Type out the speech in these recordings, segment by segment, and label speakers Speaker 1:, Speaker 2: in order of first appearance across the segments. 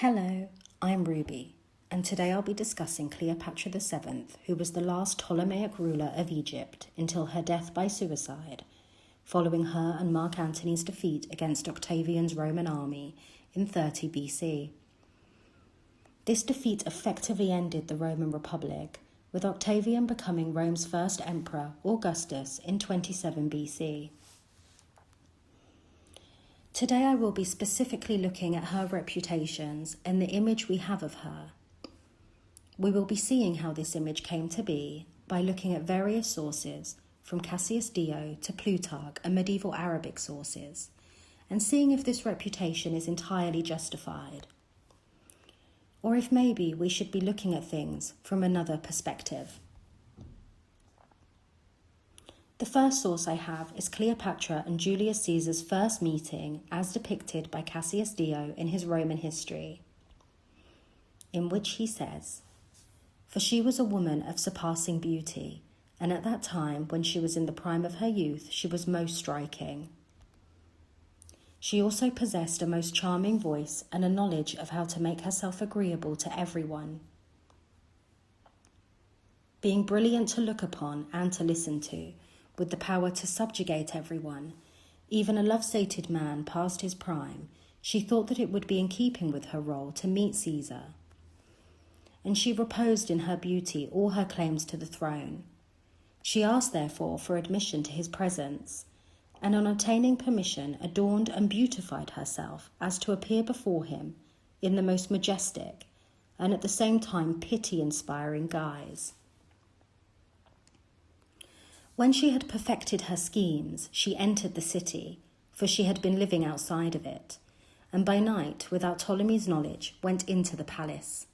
Speaker 1: Hello, I'm Ruby, and today I'll be discussing Cleopatra VII, who was the last Ptolemaic ruler of Egypt until her death by suicide, following her and Mark Antony's defeat against Octavian's Roman army in 30 BC. This defeat effectively ended the Roman Republic, with Octavian becoming Rome's first emperor, Augustus, in 27 BC. Today I will be specifically looking at her reputations and the image we have of her. We will be seeing how this image came to be by looking at various sources, from Cassius Dio to Plutarch and medieval Arabic sources, and seeing if this reputation is entirely justified, or if maybe we should be looking at things from another perspective. The first source I have is Cleopatra and Julius Caesar's first meeting as depicted by Cassius Dio in his Roman history, in which he says, "For she was a woman of surpassing beauty, and at that time, when she was in the prime of her youth, she was most striking. She also possessed a most charming voice and a knowledge of how to make herself agreeable to everyone. Being brilliant to look upon and to listen to, with the power to subjugate everyone, even a love-sated man past his prime, she thought that it would be in keeping with her role to meet Caesar. And she reposed in her beauty all her claims to the throne. She asked, therefore, for admission to his presence, and on obtaining permission adorned and beautified herself as to appear before him in the most majestic and at the same time pity-inspiring guise. When she had perfected her schemes, she entered the city, for she had been living outside of it, and by night, without Ptolemy's knowledge, went into the palace.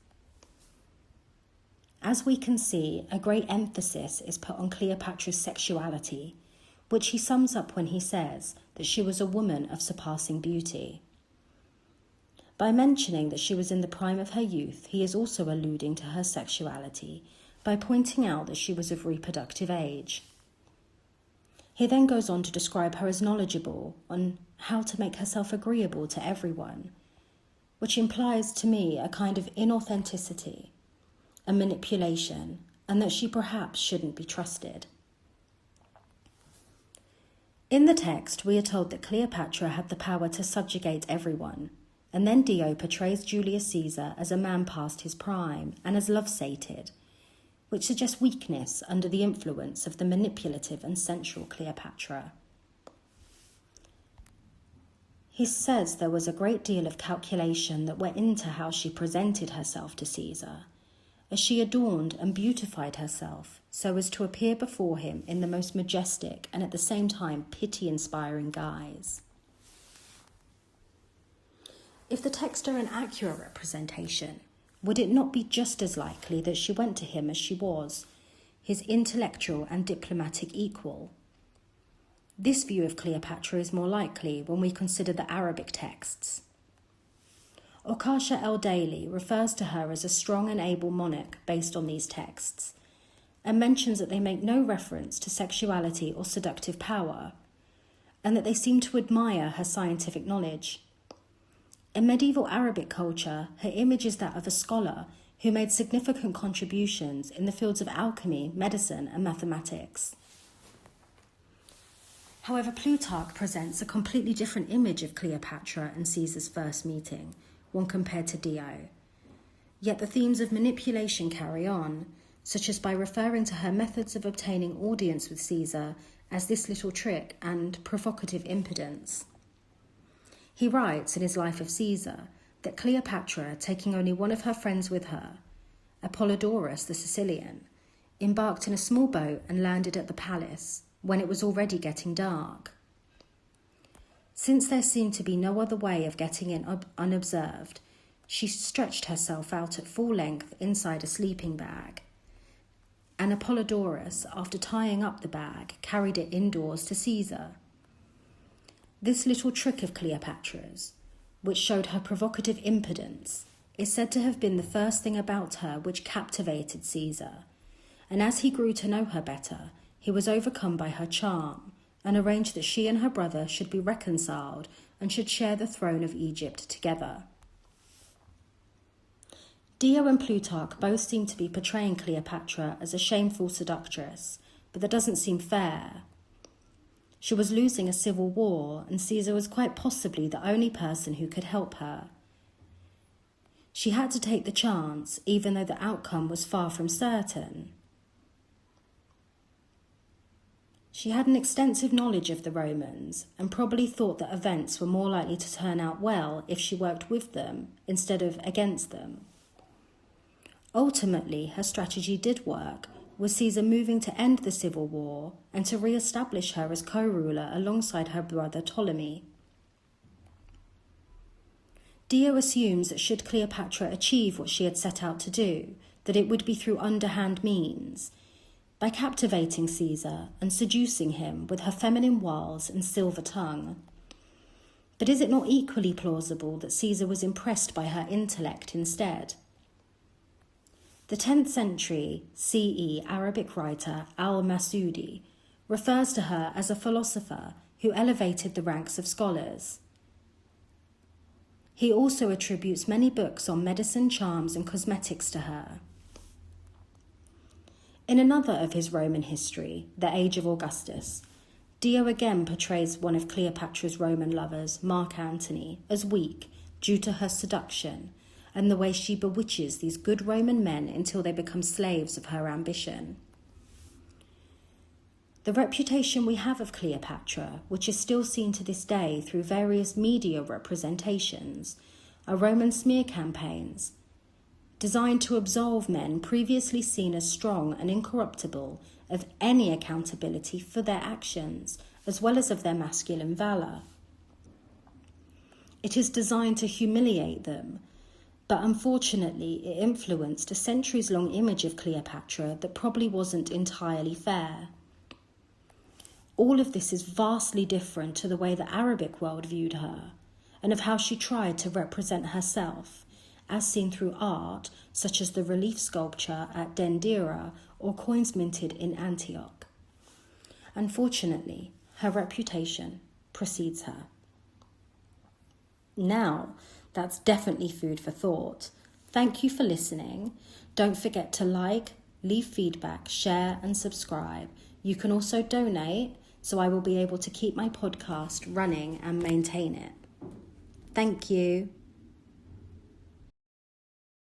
Speaker 1: As we can see, a great emphasis is put on Cleopatra's sexuality, which he sums up when he says that she was a woman of surpassing beauty. By mentioning that she was in the prime of her youth, he is also alluding to her sexuality by pointing out that she was of reproductive age. He then goes on to describe her as knowledgeable on how to make herself agreeable to everyone, which implies to me a kind of inauthenticity, a manipulation, and that she perhaps shouldn't be trusted. In the text, we are told that Cleopatra had the power to subjugate everyone, and then Dio portrays Julius Caesar as a man past his prime and as love-sated, which suggests weakness under the influence of the manipulative and sensual Cleopatra. He says there was a great deal of calculation that went into how she presented herself to Caesar, as she adorned and beautified herself so as to appear before him in the most majestic and at the same time pity-inspiring guise. If the text are an accurate representation, would it not be just as likely that she went to him as she was, his intellectual and diplomatic equal? This view of Cleopatra is more likely when we consider the Arabic texts. Okasha el-Daily refers to her as a strong and able monarch based on these texts, and mentions that they make no reference to sexuality or seductive power, and that they seem to admire her scientific knowledge. In medieval Arabic culture, her image is that of a scholar who made significant contributions in the fields of alchemy, medicine, and mathematics. However, Plutarch presents a completely different image of Cleopatra and Caesar's first meeting, when compared to Dio. Yet the themes of manipulation carry on, such as by referring to her methods of obtaining audience with Caesar as this little trick and provocative impudence. He writes in his Life of Caesar that Cleopatra, taking only one of her friends with her, Apollodorus the Sicilian, embarked in a small boat and landed at the palace when it was already getting dark. Since there seemed to be no other way of getting in unobserved, she stretched herself out at full length inside a sleeping bag, and Apollodorus, after tying up the bag, carried it indoors to Caesar. This little trick of Cleopatra's, which showed her provocative impudence, is said to have been the first thing about her which captivated Caesar, and as he grew to know her better, he was overcome by her charm and arranged that she and her brother should be reconciled and should share the throne of Egypt together. Dio and Plutarch both seem to be portraying Cleopatra as a shameful seductress, but that doesn't seem fair. She was losing a civil war, and Caesar was quite possibly the only person who could help her. She had to take the chance, even though the outcome was far from certain. She had an extensive knowledge of the Romans and probably thought that events were more likely to turn out well if she worked with them instead of against them. Ultimately, her strategy did work, with Caesar moving to end the civil war and to re-establish her as co-ruler alongside her brother Ptolemy. Dio assumes that should Cleopatra achieve what she had set out to do, that it would be through underhand means, by captivating Caesar and seducing him with her feminine wiles and silver tongue. But is it not equally plausible that Caesar was impressed by her intellect instead? The 10th century CE Arabic writer al-Masudi refers to her as a philosopher who elevated the ranks of scholars. He also attributes many books on medicine, charms, and cosmetics to her. In another of his Roman history, The Age of Augustus, Dio again portrays one of Cleopatra's Roman lovers, Mark Antony, as weak due to her seduction and the way she bewitches these good Roman men until they become slaves of her ambition. The reputation we have of Cleopatra, which is still seen to this day through various media representations, are Roman smear campaigns designed to absolve men previously seen as strong and incorruptible of any accountability for their actions, as well as of their masculine valour. It is designed to humiliate them, but unfortunately it influenced a centuries-long image of Cleopatra that probably wasn't entirely fair. All of this is vastly different to the way the Arabic world viewed her, and of how she tried to represent herself, as seen through art such as the relief sculpture at Dendera or coins minted in Antioch. Unfortunately, her reputation precedes her. Now, that's definitely food for thought. Thank you for listening. Don't forget to like, leave feedback, share, and subscribe. You can also donate, so I will be able to keep my podcast running and maintain it. Thank you.